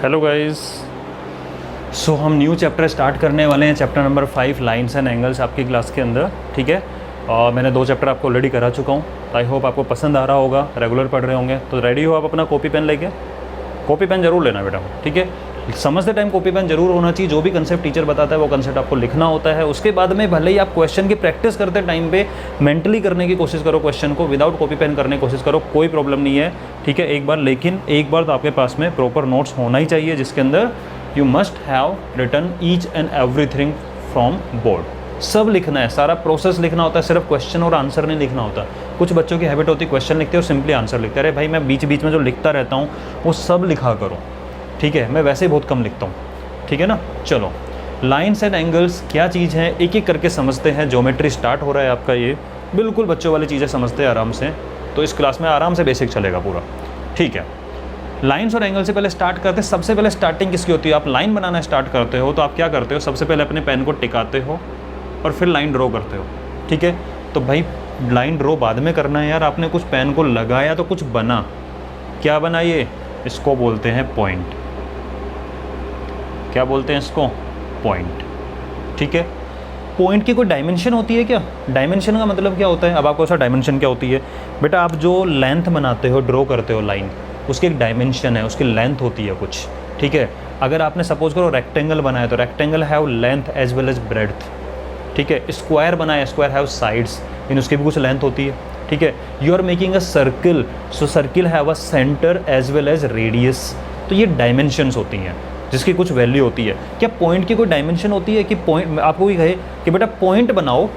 Hello guys. सो हम new chapter start करने वाले हैं, chapter number 5 lines and angles आपकी क्लास के अंदर। ठीक है, और मैंने 2 चैप्टर आपको ऑलरेडी करा चुका हूँ। आई होप आपको पसंद आ रहा होगा, रेगुलर पढ़ रहे होंगे। तो रेडी हो आप अपना कॉपी पेन लेके? कॉपी पेन जरूर लेना बेटा, ठीक है। समझते टाइम कॉपी पेन जरूर होना चाहिए। जो भी कंसेप्ट टीचर बताता है वो कंसेप्ट आपको लिखना होता है। उसके बाद में भले ही आप क्वेश्चन की प्रैक्टिस करते टाइम पे मेंटली करने की कोशिश करो, क्वेश्चन को विदाउट कॉपी पेन करने की कोशिश करो, कोई प्रॉब्लम नहीं है, ठीक है। लेकिन एक बार तो आपके पास में प्रॉपर नोट्स होना ही चाहिए, जिसके अंदर you must have written each and everything from board. सब लिखना है, सारा प्रोसेस लिखना होता है, सिर्फ क्वेश्चन और आंसर नहीं लिखना होता। कुछ बच्चों की हैबिट होती है क्वेश्चन लिखते हो सिंपली आंसर लिखते। अरे भाई, मैं बीच बीच में जो लिखता रहता हूँ वो सब लिखा करो, ठीक है। मैं वैसे ही बहुत कम लिखता हूँ, ठीक है ना। चलो, लाइन्स एंड एंगल्स क्या चीज़ है एक एक करके समझते हैं। ज्योमेट्री स्टार्ट हो रहा है आपका, ये बिल्कुल बच्चों वाली चीज़ें समझते हैं आराम से। तो इस क्लास में आराम से बेसिक चलेगा पूरा, ठीक है। लाइन्स और एंगल से पहले स्टार्ट करते हैं। सबसे पहले स्टार्टिंग किसकी होती है? आप लाइन बनाना स्टार्ट करते हो तो आप क्या करते हो? सबसे पहले अपने पेन को टिकाते हो और फिर लाइन ड्रॉ करते हो, ठीक है। तो भाई लाइन ड्रॉ बाद में करना है यार। आपने कुछ पेन को लगाया तो कुछ बना। क्या बना? ये इसको बोलते हैं पॉइंट। क्या बोलते हैं इसको? पॉइंट, ठीक है। पॉइंट की कोई डायमेंशन होती है क्या? डायमेंशन का मतलब क्या होता है? अब आपको ऐसा डायमेंशन क्या होती है बेटा? आप जो लेंथ बनाते हो, ड्रॉ करते हो लाइन, उसकी एक डायमेंशन है, उसकी लेंथ होती है कुछ, ठीक है। अगर आपने सपोज करो रेक्टेंगल बनाया तो rectangle have length as well as breadth, ठीक है। स्क्वायर बनाया, स्क्वायर हैव साइड्स, इन उसकी भी कुछ लेंथ होती है, ठीक है। You are making a circle, so circle have a centre as well as radius. तो ये डायमेंशंस होती हैं जिसकी कुछ वैल्यू होती है। क्या पॉइंट की कोई डायमेंशन होती है कि पॉइंट आपको भी कहे कि बेटा पॉइंट बनाओ,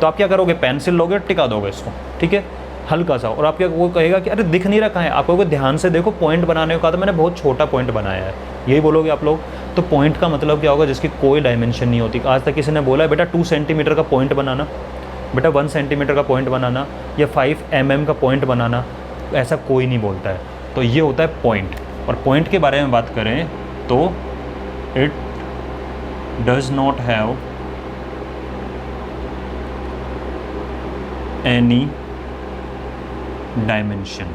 तो आप क्या करोगे? पेंसिल लोगे, टिका दोगे इसको, ठीक है, हल्का सा। और आप क्या, वो कहेगा कि अरे दिख नहीं रखा है। आप कहोगे ध्यान से देखो, पॉइंट बनाने को कहा तो मैंने बहुत छोटा पॉइंट बनाया है, यही बोलोगे आप लोग। तो पॉइंट का मतलब क्या होगा? जिसकी कोई डायमेंशन नहीं होती। आज तक किसी ने बोला है बेटा 2 सेंटीमीटर का पॉइंट बनाना, बेटा 1 सेंटीमीटर का पॉइंट बनाना, या 5 mm का पॉइंट बनाना? ऐसा कोई नहीं बोलता है। तो ये होता है पॉइंट। और पॉइंट के बारे में बात करें तो it does not have any dimension.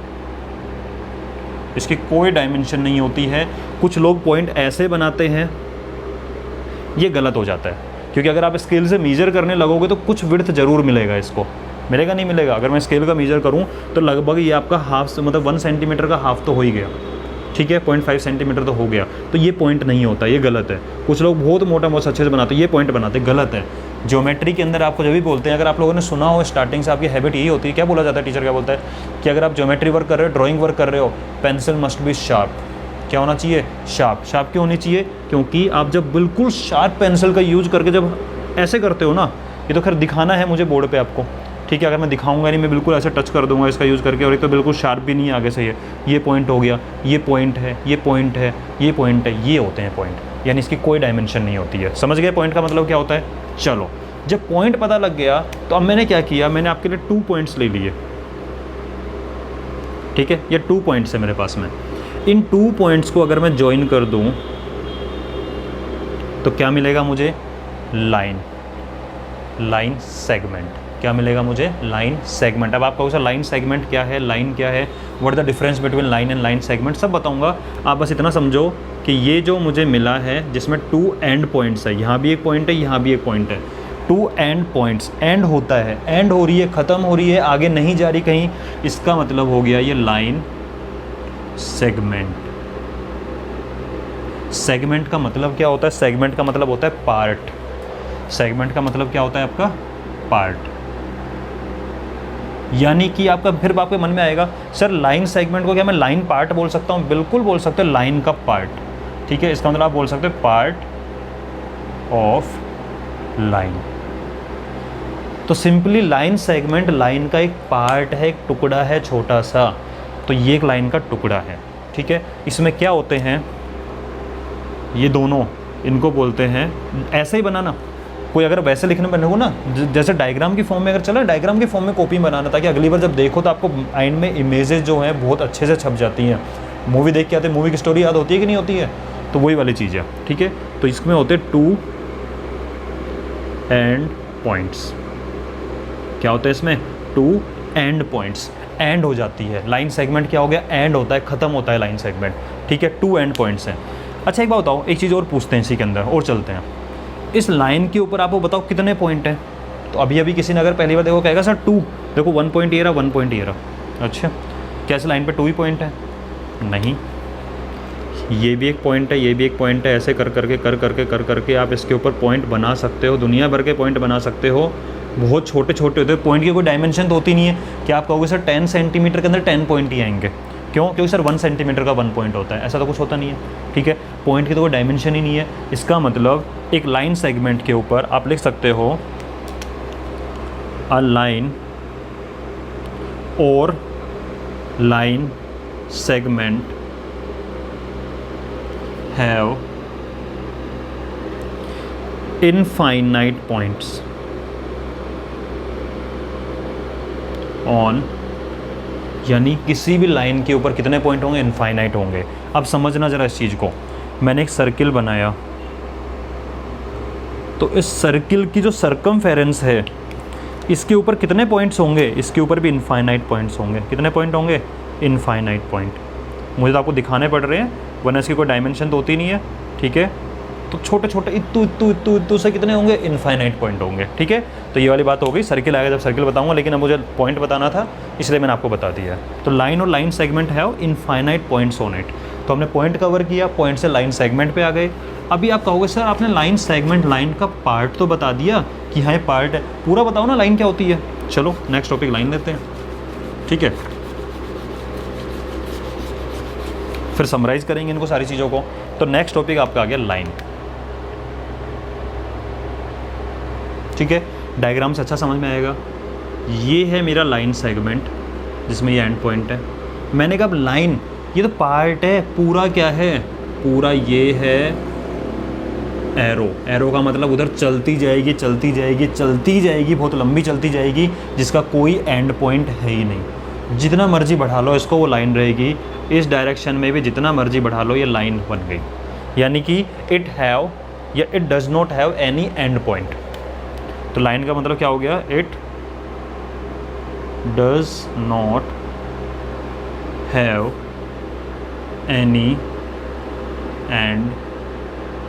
इसकी कोई डायमेंशन नहीं होती है। कुछ लोग पॉइंट ऐसे बनाते हैं, ये गलत हो जाता है, क्योंकि अगर आप स्केल से मीजर करने लगोगे तो कुछ विड्थ जरूर मिलेगा। इसको मिलेगा, नहीं मिलेगा? अगर मैं स्केल का मीजर करूं तो लगभग ये आपका हाफ, मतलब 1 सेंटीमीटर का हाफ तो हो ही गया, ठीक है। 0.5 सेंटीमीटर तो हो गया। तो ये पॉइंट नहीं होता, ये गलत है। कुछ लोग बहुत मोटा बहुत अच्छे से बनाते हैं, ये पॉइंट बनाते हैं, गलत है। ज्योमेट्री के अंदर आपको जब भी बोलते हैं, अगर आप लोगों ने सुना हो स्टार्टिंग से, आपकी हैबिट यही होती है, क्या बोला जाता है? टीचर क्या बोलता है कि अगर आप ज्योमेट्री वर्क कर रहे हो, ड्राइंग वर्क कर रहे हो, पेंसिल मस्ट बी शार्प। क्या होना चाहिए? शार्प। शार्प क्यों होनी चाहिए? क्योंकि आप जब बिल्कुल शार्प पेंसिल का यूज करके जब ऐसे करते हो ना, ये तो खैर दिखाना है मुझे बोर्ड पे आपको, ठीक है। अगर मैं दिखाऊंगा नहीं, मैं बिल्कुल ऐसे टच कर दूंगा इसका यूज़ करके, और एक तो बिल्कुल शार्प भी नहीं है आगे से। ये पॉइंट हो गया, ये पॉइंट है, ये पॉइंट है, ये पॉइंट है, ये होते हैं पॉइंट। यानी इसकी कोई डायमेंशन नहीं होती है। समझ गए पॉइंट का मतलब क्या होता है? चलो, जब पॉइंट पता लग गया तो अब मैंने क्या किया? मैंने आपके लिए 2 पॉइंट्स ले लिए, ठीक है। ये 2 पॉइंट्स है मेरे पास में। इन 2 पॉइंट्स को अगर मैं ज्वाइन कर दूं तो क्या मिलेगा मुझे? Line segment. क्या मिलेगा मुझे? Line segment. अब आप कहोगे सर लाइन सेगमेंट क्या है, लाइन क्या है, what the difference between line and line segment, सब बताऊंगा। आप बस इतना समझो कि ये जो मुझे मिला है, जिसमें 2 एंड पॉइंट्स है, यहाँ भी एक पॉइंट है, यहाँ भी एक पॉइंट है। 2 एंड पॉइंट्स, एंड होता है, एंड हो रही है, ख़त्म हो रही है, आगे नहीं जा रही कहीं, इसका मतलब हो गया ये लाइन सेगमेंट। सेगमेंट का मतलब क्या होता है? सेगमेंट का मतलब होता है पार्ट। सेगमेंट का मतलब क्या होता है आपका? पार्ट। यानी कि आपका फिर आपके मन में आएगा सर लाइन सेगमेंट को क्या मैं लाइन पार्ट बोल सकता हूँ? बिल्कुल बोल सकते हो, लाइन का पार्ट, ठीक है। इसका मतलब आप बोल सकते हो पार्ट ऑफ लाइन। तो सिंपली लाइन सेगमेंट लाइन का एक पार्ट है, एक टुकड़ा है छोटा सा। तो ये एक लाइन का टुकड़ा है, ठीक है। इसमें क्या होते हैं ये दोनों, इनको बोलते हैं, ऐसे ही बनाना। कोई अगर वैसे लिखने में हो ना, जैसे डायग्राम की फॉर्म में अगर चला, डायग्राम की फॉर्म में कॉपी बनाना, ताकि अगली बार जब देखो तो आपको माइंड में इमेजेस जो हैं बहुत अच्छे से छप जाती हैं। मूवी देख के आते, मूवी की स्टोरी याद होती है कि नहीं होती है? तो वही वाली चीज़ है, ठीक है। तो इसमें होते 2 एंड पॉइंट्स। क्या होता है इसमें? 2 एंड पॉइंट्स। एंड हो जाती है लाइन सेगमेंट, क्या हो गया? एंड होता है, ख़त्म होता है लाइन सेगमेंट, ठीक है। 2 एंड पॉइंट्स हैं। अच्छा एक बात बताओ, एक चीज़ और पूछते हैं इसी के अंदर और चलते हैं। इस लाइन के ऊपर आपको बताओ कितने पॉइंट हैं। तो अभी अभी किसी ने अगर पहली बार देखो कहेगा सर 2, देखो 1 पॉइंट ये रहा, 1 पॉइंट ये रहा। अच्छा क्या इस लाइन पे 2 ही पॉइंट है? नहीं, ये भी एक पॉइंट है, ये भी एक पॉइंट है। ऐसे कर करके आप इसके ऊपर पॉइंट बना सकते हो, दुनिया भर के पॉइंट बना सकते हो। बहुत छोटे छोटे होते हैं पॉइंट की, कोई डायमेंशन तो होती नहीं है कि आप कहोगे सर 10 सेंटीमीटर के अंदर 10 पॉइंट ही आएंगे। क्यों? क्योंकि सर 1 सेंटीमीटर का 1 पॉइंट होता है, ऐसा तो कुछ होता नहीं है। ठीक है, पॉइंट की तो कोई डायमेंशन ही नहीं है। इसका मतलब एक लाइन सेगमेंट के ऊपर आप लिख सकते हो अ लाइन और line segment have infinite points on, यानी किसी भी लाइन के ऊपर कितने पॉइंट होंगे? इनफाइनाइट होंगे। अब समझना ज़रा इस चीज़ को। मैंने एक सर्किल बनाया, तो इस सर्किल की जो सर्कमफेरेंस है इसके ऊपर कितने पॉइंट्स होंगे? इसके ऊपर भी इनफाइनाइट पॉइंट्स होंगे। कितने पॉइंट होंगे? Infinite point. मुझे तो आपको दिखाने पड़ रहे हैं, वरना इसकी कोई डायमेंशन तो होती नहीं है। ठीक है, तो छोटे छोटे इतू से कितने होंगे? इनफाइनाइट पॉइंट होंगे। ठीक है, तो ये वाली बात हो गई। सर्किल आएगा जब सर्किल बताऊंगा, लेकिन अब मुझे पॉइंट बताना था इसलिए मैंने आपको बता दिया। तो लाइन और लाइन सेगमेंट है इनफाइनाइट पॉइंट्स ऑन इट। तो हमने पॉइंट कवर किया, पॉइंट से लाइन सेगमेंट पे आ गए। अभी आप कहोगे सर आपने लाइन सेगमेंट, लाइन का पार्ट तो बता दिया कि हाँ ये पार्ट है, पूरा बताओ ना लाइन क्या होती है। चलो नेक्स्ट टॉपिक लाइन लेते हैं। ठीक है, फिर समराइज करेंगे इनको सारी चीज़ों को। तो नेक्स्ट टॉपिक आपका आ गया लाइन। ठीक है, डायग्राम से अच्छा समझ में आएगा। ये है मेरा लाइन सेगमेंट जिसमें ये एंड पॉइंट है। मैंने कहा अब लाइन ये तो पार्ट है, पूरा क्या है? पूरा ये है एरो। एरो का मतलब उधर चलती जाएगी चलती जाएगी चलती जाएगी, बहुत लंबी चलती जाएगी, जिसका कोई एंड पॉइंट है ही नहीं। जितना मर्जी बढ़ा लो इसको, वो लाइन रहेगी। इस डायरेक्शन में भी जितना मर्जी बढ़ा लो, ये लाइन बन गई। यानी कि इट हैव या it does not have any and point. तो लाइन का मतलब क्या हो गया? It does not have any and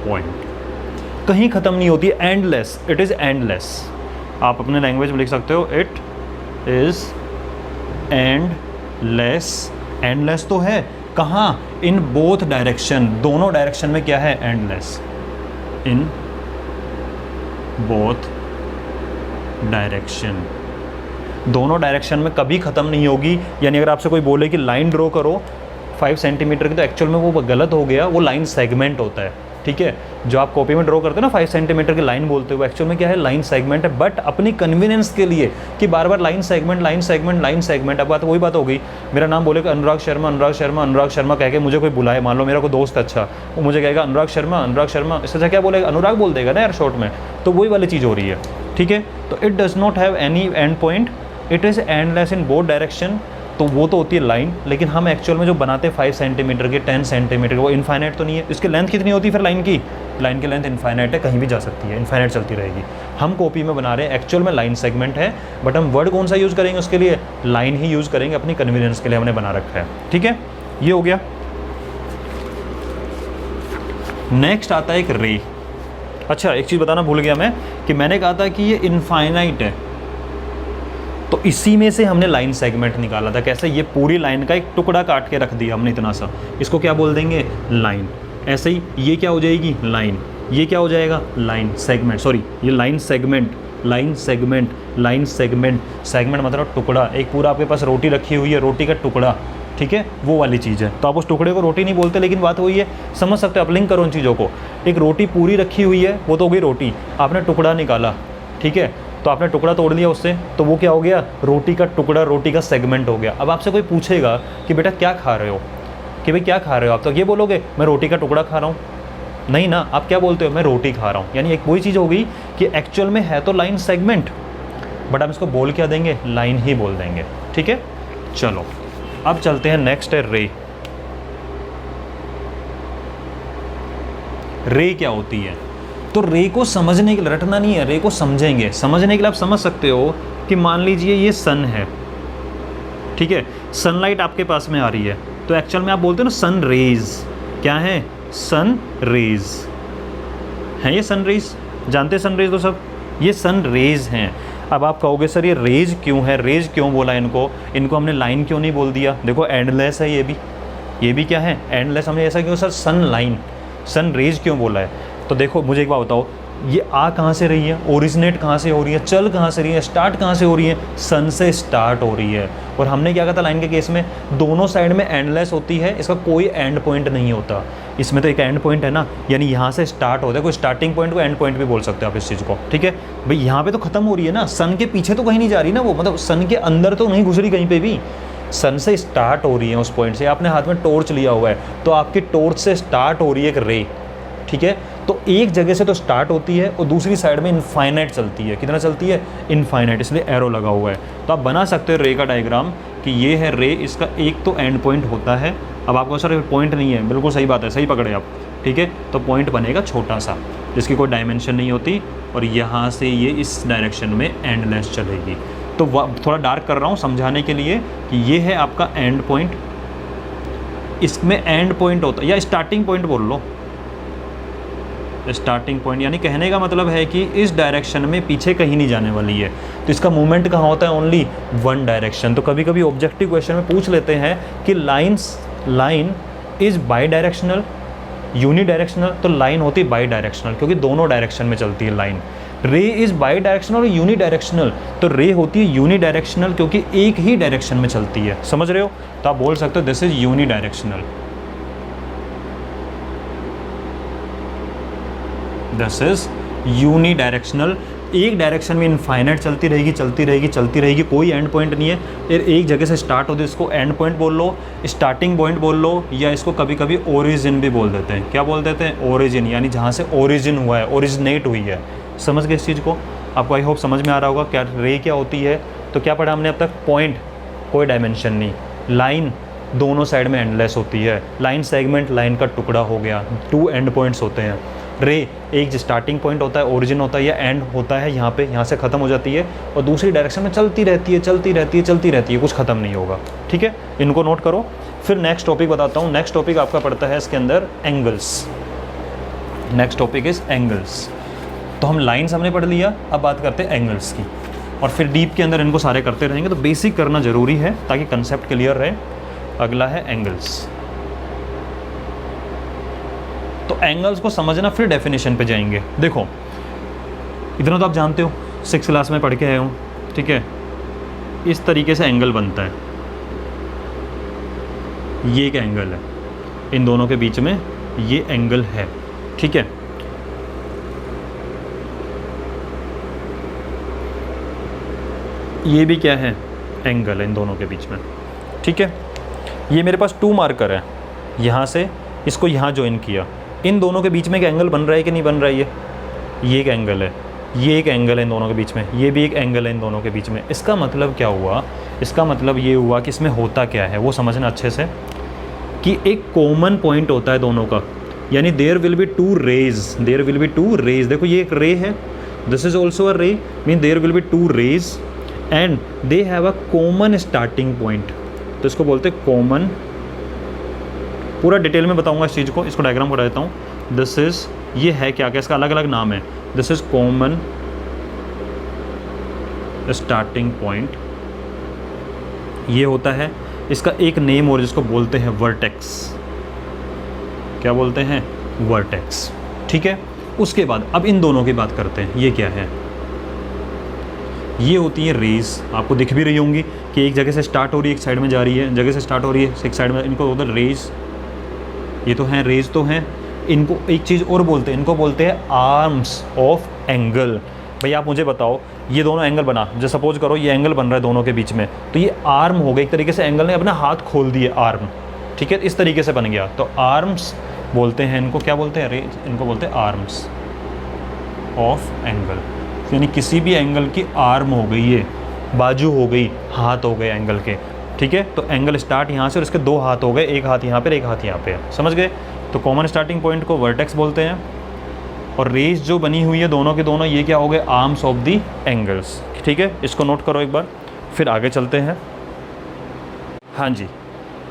point. कहीं ख़त्म नहीं होती, एंडलेस। It is endless. आप अपने लैंग्वेज में लिख सकते हो इट इज़ एंडलेस। एंडलेस तो है कहाँ? इन बोथ डायरेक्शन, दोनों डायरेक्शन में क्या है? एंडलेस। इन बोथ डायरेक्शन, दोनों डायरेक्शन में कभी ख़त्म नहीं होगी। यानी अगर आपसे कोई बोले कि लाइन ड्रॉ करो 5 सेंटीमीटर की, तो एक्चुअल में वो गलत हो गया, वो लाइन सेगमेंट होता है। ठीक है, जो आप कॉपी में ड्रॉ करते हो ना 5 सेंटीमीटर की लाइन बोलते हो, एक्चुअल में क्या है? लाइन सेगमेंट है। बट अपनी कन्वीनियंस के लिए कि बार बार line segment line segment line segment, अब बात वही बात हो गई। मेरा नाम बोलेगा अनुराग शर्मा, अनुराग शर्मा, अनुराग शर्मा कह के मुझे कोई बुलाए, मान लो मेरा कोई दोस्त अच्छा, वो मुझे कहेगा अनुराग शर्मा, अनुराग शर्मा, इससे अच्छा क्या बोलेगा? अनुराग बोल देगा ना यार शॉर्ट में। तो वही वाली चीज़ हो रही है। ठीक है, तो it does not have any and point, it is endless in both direction. तो वो तो होती है लाइन, लेकिन हम एक्चुअल में जो बनाते हैं 5 सेंटीमीटर के 10 सेंटीमीटर, वो इनफाइनाइट तो नहीं है। इसकी लेंथ कितनी होती है फिर लाइन की? लाइन की लेंथ इनफाइनाइट है, कहीं भी जा सकती है, इनफाइनाइट चलती रहेगी। हम कॉपी में बना रहे हैं, एक्चुअल में लाइन सेगमेंट है, बट हम वर्ड कौन सा यूज़ करेंगे उसके लिए? लाइन ही यूज़ करेंगे, अपनी कन्वीनियंस के लिए हमने बना रखा है। ठीक है, ये हो गया। नेक्स्ट आता है एक रे। अच्छा एक चीज़ बताना भूल गया मैं, कि मैंने कहा था कि ये इनफाइनाइट है, तो इसी में से हमने लाइन सेगमेंट निकाला था। कैसे? ये पूरी लाइन का एक टुकड़ा काट के रख दिया हमने इतना सा, इसको क्या बोल देंगे? लाइन। ऐसे ही ये क्या हो जाएगी? लाइन। ये क्या हो जाएगा? लाइन सेगमेंट, सॉरी ये line segment, line segment, line segment. Segment मतलब टुकड़ा। एक पूरा आपके पास रोटी रखी हुई है, रोटी का टुकड़ा, ठीक है, वो वाली चीज़ है। तो आप उस टुकड़े को रोटी नहीं बोलते, लेकिन बात वही है, समझ सकते हो आप, लिंक करो उन चीज़ों को। एक रोटी पूरी रखी हुई है, वो तो हो गई रोटी, आपने टुकड़ा निकाला, ठीक है, तो आपने टुकड़ा तोड़ लिया उससे, तो वो क्या हो गया? रोटी का टुकड़ा, रोटी का सेगमेंट हो गया। अब आपसे कोई पूछेगा कि बेटा क्या खा रहे हो, कि भाई क्या खा रहे हो आप, तो ये बोलोगे मैं रोटी का टुकड़ा खा रहा हूँ? नहीं ना, आप क्या बोलते हो? मैं रोटी खा रहा हूँ। यानी एक वही चीज़ हो गई कि एक्चुअल में है तो लाइन सेगमेंट, बट हम इसको बोल क्या देंगे? लाइन ही बोल देंगे। ठीक है, चलो अब चलते हैं नेक्स्ट है रे। रे क्या होती है? तो रे को समझने के लिए, रटना नहीं है, रे को समझेंगे। समझने के लिए आप समझ सकते हो कि मान लीजिए ये सन है, ठीक है, सनलाइट आपके पास में आ रही है, तो एक्चुअल में आप बोलते हो ना सन रेज, क्या है? सन रेज हैं, ये सन रेज जानते हैं, सन रेज तो सब, ये सन रेज हैं। अब आप कहोगे सर ये रेज क्यों है, रेज क्यों बोला इनको हमने लाइन क्यों नहीं बोल दिया? देखो एंडलेस है ये भी क्या है, एंडलेस। हमने ऐसा क्यों सर सन लाइन, सन रेज क्यों बोला है? तो देखो मुझे एक बात बताओ, ये आ कहाँ से रही है, ओरिजिनेट कहाँ से हो रही है, चल कहाँ से रही है, स्टार्ट कहाँ से हो रही है? सन से स्टार्ट हो रही है। और हमने क्या कहा था लाइन के केस में, दोनों साइड में एंडलेस होती है, इसका कोई एंड पॉइंट नहीं होता। इसमें तो एक एंड पॉइंट है ना, यानी यहाँ से स्टार्ट होता है, कोई स्टार्टिंग पॉइंट को एंड पॉइंट भी बोल सकते हो आप इस चीज़ को, ठीक है भाई। यहाँ पे तो खत्म हो रही है ना, सन के पीछे तो कहीं नहीं जा रही ना वो, मतलब सन के अंदर तो नहीं घुस रही कहीं पे भी, सन से स्टार्ट हो रही है उस पॉइंट से। आपने हाथ में टॉर्च लिया हुआ है, तो आपकी टॉर्च से स्टार्ट हो रही है एक रे, ठीक है। तो एक जगह से तो स्टार्ट होती है और दूसरी साइड में इनफाइनाइट चलती है। कितना चलती है? इनफाइनाइट, इसलिए एरो लगा हुआ है। तो आप बना सकते हो रे का डायग्राम कि ये है रे, इसका एक तो एंड पॉइंट होता है। अब आपको सर पॉइंट नहीं है, बिल्कुल सही बात है, सही पकड़े आप, ठीक है। तो पॉइंट बनेगा छोटा सा जिसकी कोई डायमेंशन नहीं होती, और यहाँ से ये इस डायरेक्शन में एंडलेस चलेगी। तो थोड़ा डार्क कर रहा हूँ समझाने के लिए कि ये है आपका एंड पॉइंट, इसमें एंड पॉइंट होता है, या स्टार्टिंग पॉइंट बोल लो, स्टार्टिंग पॉइंट, यानी कहने का मतलब है कि इस डायरेक्शन में पीछे कहीं नहीं जाने वाली है। तो इसका मूवमेंट कहाँ होता है? Only one direction. तो कभी कभी ऑब्जेक्टिव क्वेश्चन में पूछ लेते हैं कि line is bidirectional, unidirectional. तो लाइन होती है बाई डायरेक्शनल, क्योंकि दोनों डायरेक्शन में चलती है लाइन। रे इज बाई डायरेक्शनल और यूनी डायरेक्शनल, तो रे होती है यूनी डायरेक्शनल, क्योंकि एक ही डायरेक्शन में चलती है। समझ रहे हो? तो आप बोल सकते हो this is unidirectional, this is unidirectional. एक डायरेक्शन में इनफाइनाइट चलती रहेगी, चलती रहेगी, चलती रहेगी, कोई एंड पॉइंट नहीं है। फिर एक जगह से स्टार्ट होती है, इसको एंड पॉइंट बोल लो, स्टार्टिंग पॉइंट बोल लो, या इसको कभी कभी ओरिजिन भी बोल देते हैं। क्या बोल देते हैं? ओरिजिन, यानी जहाँ से ओरिजिन हुआ है, ओरिजिनेट हुई है। समझ गए इस चीज़ को? आपको आई होप समझ में आ रहा होगा क्या रे क्या होती है। तो क्या पढ़ा हमने अब तक? पॉइंट कोई डायमेंशन नहीं, लाइन दोनों साइड में एंडलेस होती है, लाइन सेगमेंट लाइन का टुकड़ा हो गया, टू एंड पॉइंट्स होते हैं। रे एक स्टार्टिंग पॉइंट होता है, ओरिजिन होता है, या एंड होता है यहाँ पे, यहाँ से ख़त्म हो जाती है और दूसरी डायरेक्शन में चलती रहती है, चलती रहती है, चलती रहती है, कुछ ख़त्म नहीं होगा, ठीक है। इनको नोट करो। फिर नेक्स्ट टॉपिक बताता हूँ। नेक्स्ट टॉपिक आपका पड़ता है इसके अंदर angles. Next topic is angles. तो हम लाइन्स हमने पढ़ लिया, अब बात करते हैं एंगल्स की, और फिर डीप के अंदर इनको सारे करते रहेंगे। तो बेसिक करना ज़रूरी है ताकि कंसेप्ट क्लियर रहे। अगला है एंगल्स। तो एंगल्स को समझना, फिर डेफिनेशन पे जाएंगे। देखो इतना तो आप जानते हो, 6th क्लास में पढ़ के आए हो, ठीक है। इस तरीके से एंगल बनता है, ये एक एंगल है, इन दोनों के बीच में ये एंगल है, ठीक है। ये भी क्या है? एंगल है इन दोनों के बीच में, ठीक है। ये मेरे पास 2 मार्कर है, यहाँ से इसको यहाँ ज्वाइन किया, इन दोनों के बीच में एक एंगल बन रहा है कि नहीं बन रहा है? ये एक एंगल है, ये एक एंगल है इन दोनों के बीच में, ये भी एक एंगल है इन दोनों के बीच में। इसका मतलब क्या हुआ? इसका मतलब ये हुआ कि इसमें होता क्या है वो समझना अच्छे से, कि एक कॉमन पॉइंट होता है दोनों का, यानी there will be 2 rays, there will be 2 rays. देखो ये एक रे है, this is also a ray, mean there will be 2 rays and they have a common starting point. तो इसको बोलते हैं कॉमन, पूरा डिटेल में बताऊंगा इस चीज़ को, इसको डायग्राम बता देता हूँ। दिस इज, ये है क्या क्या, इसका अलग अलग नाम है। This is common starting point, ये होता है। इसका एक नेम और जिसको बोलते हैं वर्टेक्स। क्या बोलते हैं? वर्टेक्स, ठीक है। उसके बाद अब इन दोनों की बात करते हैं। ये क्या है? ये होती है रेज, आपको दिख भी रही होंगी कि एक जगह से स्टार्ट हो रही है, एक साइड में जा रही है, जगह से स्टार्ट हो रही है, एक साइड में, इनको बोलते हैं रेज। ये तो हैं रेज तो हैं। इनको एक चीज़ और बोलते हैं, इनको बोलते हैं आर्म्स ऑफ एंगल। भाई आप मुझे बताओ, ये दोनों एंगल बना, जो सपोज करो ये एंगल बन रहा है दोनों के बीच में, तो ये आर्म हो गया एक तरीके से, एंगल ने अपना हाथ खोल दिए, आर्म, ठीक है, इस तरीके से बन गया। तो आर्म्स बोलते हैं इनको, क्या बोलते हैं? रेज, इनको बोलते हैं आर्म्स ऑफ एंगल। यानी किसी भी एंगल की आर्म हो गई, ये बाजू हो गई, हाथ हो गए एंगल के, ठीक है। तो एंगल स्टार्ट यहाँ से और इसके 2 हाथ हो गए, एक हाथ यहाँ पे, एक हाथ यहाँ पे, समझ गए। तो कॉमन स्टार्टिंग पॉइंट को वर्टेक्स बोलते हैं, और रेज जो बनी हुई है दोनों के दोनों, ये क्या हो गए? आर्म्स ऑफ दी एंगल्स, ठीक है। इसको नोट करो एक बार, फिर आगे चलते हैं। हाँ जी,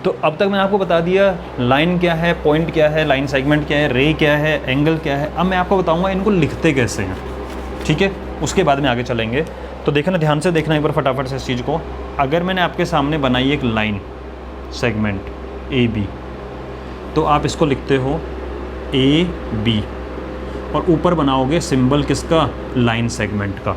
तो अब तक मैंने आपको बता दिया लाइन क्या है, पॉइंट क्या है, लाइन सेगमेंट क्या है, रे क्या है, एंगल क्या है। अब मैं आपको बताऊंगा इनको लिखते कैसे हैं, ठीक है, उसके बाद में आगे चलेंगे। तो देखना, ध्यान से देखना एक बार फटाफट से इस चीज़ को। अगर मैंने आपके सामने बनाई एक लाइन सेगमेंट ए बी, तो आप इसको लिखते हो ए बी और ऊपर बनाओगे सिंबल किसका, लाइन सेगमेंट का,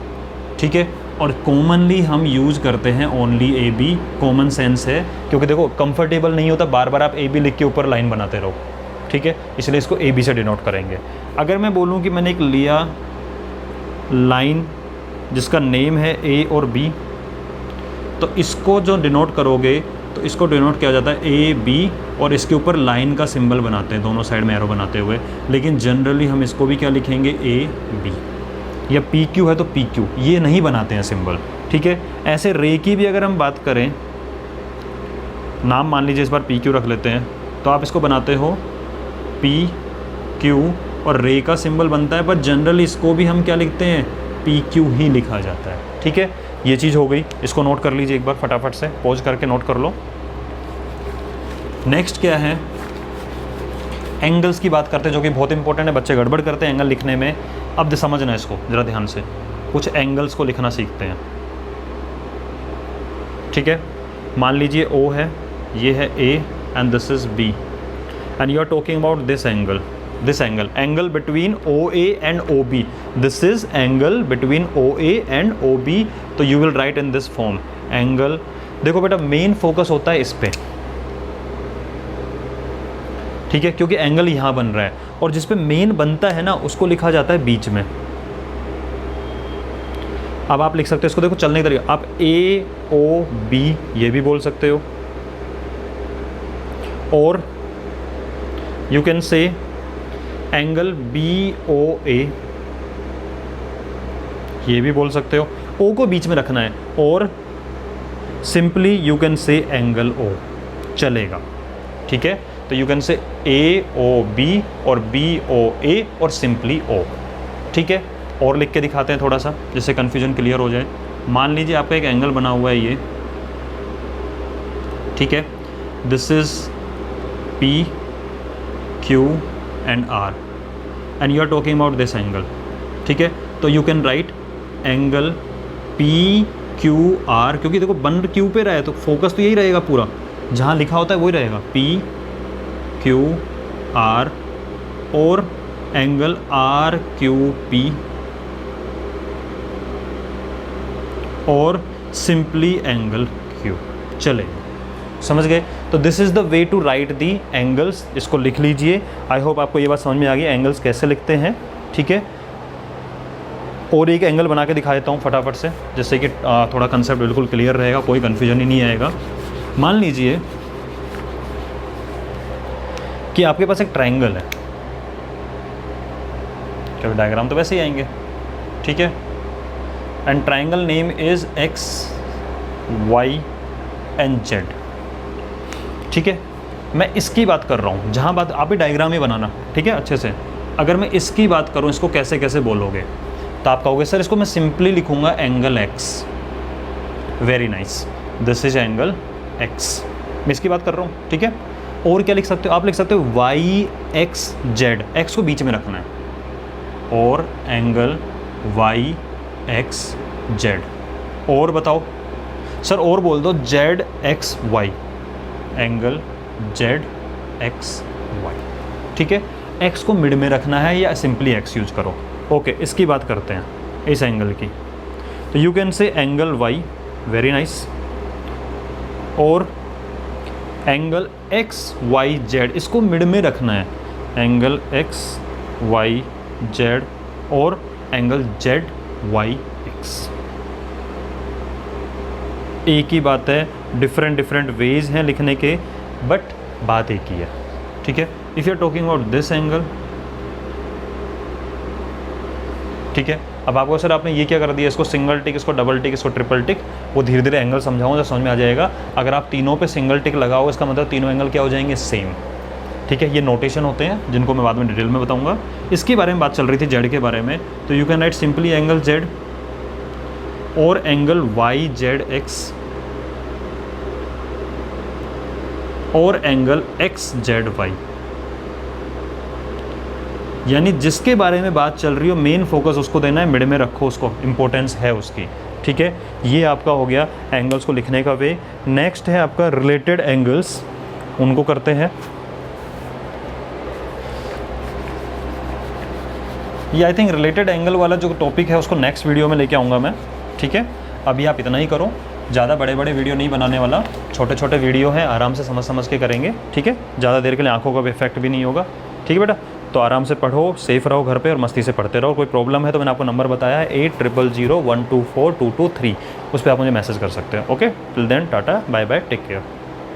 ठीक है। और कॉमनली हम यूज़ करते हैं only A B, common sense है, क्योंकि देखो कंफर्टेबल नहीं होता बार बार आप ए बी लिख के ऊपर लाइन बनाते रहो, ठीक है, इसलिए इसको ए बी से डिनोट करेंगे। अगर मैं बोलूँ कि मैंने एक लिया लाइन जिसका नेम है ए और बी, तो इसको जो डिनोट करोगे तो इसको डिनोट किया जाता है ए बी और इसके ऊपर लाइन का सिंबल बनाते हैं दोनों साइड में एरो बनाते हुए। लेकिन जनरली हम इसको भी क्या लिखेंगे, ए बी, या पी क्यू है तो पी क्यू, ये नहीं बनाते हैं सिंबल, ठीक है। ऐसे रे की भी अगर हम बात करें, नाम मान लीजिए इस बार पी क्यू रख लेते हैं, तो आप इसको बनाते हो पी क्यू और रे का सिंबल बनता है, पर जनरली इसको भी हम क्या लिखते हैं, पी क्यू ही लिखा जाता है, ठीक है। ये चीज़ हो गई, इसको नोट कर लीजिए एक बार फटाफट से, पॉज करके नोट कर लो। नेक्स्ट क्या है, एंगल्स की बात करते हैं, जो कि बहुत इंपॉर्टेंट है, बच्चे गड़बड़ करते हैं एंगल लिखने में। अब समझना इसको ज़रा ध्यान से, कुछ एंगल्स को लिखना सीखते हैं, ठीक है। मान लीजिए ओ है, ये है A and this is B and you are talking about this angle, angle between O A and O B, this is angle between O A and O B. तो you will write in this form angle. देखो बेटा, main focus होता है इस पे, ठीक है, क्योंकि एंगल यहाँ बन रहा है और जिस पे मेन बनता है ना उसको लिखा जाता है बीच में। अब आप लिख सकते हो इसको, देखो चलने का तरीका, आप ए ओ बी ये भी बोल सकते हो, और you can say angle B O A, ये भी बोल सकते हो, ओ को बीच में रखना है, और simply you can say angle O, चलेगा, ठीक है। तो यू कैन से ए ओ बी और बी ओ ए और सिंपली ओ, ठीक है। और लिख के दिखाते हैं थोड़ा सा, जिससे कन्फ्यूजन क्लियर हो जाए। मान लीजिए आपका एक एंगल बना हुआ है ये, ठीक है, this is P Q and R and you are talking about this angle, ठीक है। तो you can write angle P Q R, क्योंकि देखो बन क्यू पे रहा है तो फोकस तो यही रहेगा, पूरा जहाँ लिखा होता है वही रहेगा, पी क्यू आर, और एंगल आर क्यू पी, और सिंपली एंगल क्यू, चले, समझ गए। तो this is the way to write the angles, इसको लिख लीजिए। आई होप आपको ये बात समझ में आ गई एंगल्स कैसे लिखते हैं, ठीक है। और एक एंगल बना के दिखा देता हूँ फटाफट से, जिससे कि थोड़ा कंसेप्ट बिल्कुल क्लियर रहेगा, कोई कन्फ्यूजन ही नहीं आएगा। मान लीजिए कि आपके पास एक ट्रायंगल है, क्योंकि डायग्राम तो वैसे ही आएंगे, ठीक है, and triangle name is X Y and Z, ठीक है। मैं इसकी बात कर रहा हूँ, जहाँ बात आप ही डायग्राम ही बनाना, ठीक है, अच्छे से। अगर मैं इसकी बात करूँ, इसको कैसे कैसे बोलोगे, तो आप कहोगे सर इसको मैं सिंपली लिखूँगा angle x, very nice, this is angle x, मैं इसकी बात कर रहा हूँ, ठीक है। और क्या लिख सकते हो, आप लिख सकते हो वाई एक्स जेड, एक्स को बीच में रखना है, और एंगल वाई एक्स जेड। और बताओ सर, और बोल दो Z X Y, angle Z X Y, ठीक है। एक्स को मिड में रखना है या सिंपली एक्स यूज करो, ओके। इसकी बात करते हैं, इस एंगल की, तो you can say angle Y, very nice, और एंगल एक्स वाई जेड, इसको मिड में रखना है, एंगल एक्स वाई जेड, और एंगल जेड वाई एक्स। एक ही बात है, डिफरेंट वेज हैं लिखने के, बट बात एक ही है, ठीक है। If you are talking about this angle, ठीक है। अब आपको सर आपने ये क्या कर दिया, इसको सिंगल टिक, इसको डबल टिक, इसको ट्रिपल टिक, वो धीरे धीरे एंगल समझाऊंगा तो समझ में आ जाएगा। अगर आप तीनों पे सिंगल टिक लगाओ, इसका मतलब तीनों एंगल क्या हो जाएंगे, सेम, ठीक है। ये नोटेशन होते हैं जिनको मैं बाद में डिटेल में बताऊंगा। इसके बारे में बात चल रही थी जेड के बारे में, तो you can right simply angle Z और एंगल वाई जेड एक्स, और एंगल XZY, यानी जिसके बारे में बात चल रही हो मेन फोकस उसको देना है, मिड में रखो उसको, इंपॉर्टेंस है उसकी, ठीक है। ये आपका हो गया एंगल्स को लिखने का वे। नेक्स्ट है आपका रिलेटेड एंगल्स, उनको करते हैं। ये आई थिंक रिलेटेड एंगल वाला जो टॉपिक है उसको नेक्स्ट वीडियो में लेके आऊँगा मैं, ठीक है। अभी आप इतना ही करो, ज़्यादा बड़े बड़े वीडियो नहीं बनाने वाला, छोटे छोटे वीडियो हैं, आराम से समझ के करेंगे, ठीक है। ज़्यादा देर के लिए आंखों का भी इफेक्ट भी नहीं होगा, ठीक है बेटा। तो आराम से पढ़ो, सेफ़ रहो घर पे और मस्ती से पढ़ते रहो। कोई प्रॉब्लम है तो मैंने आपको नंबर बताया है 8001242223, उस पर आप मुझे मैसेज कर सकते हैं। Okay, till then tata bye bye, take care.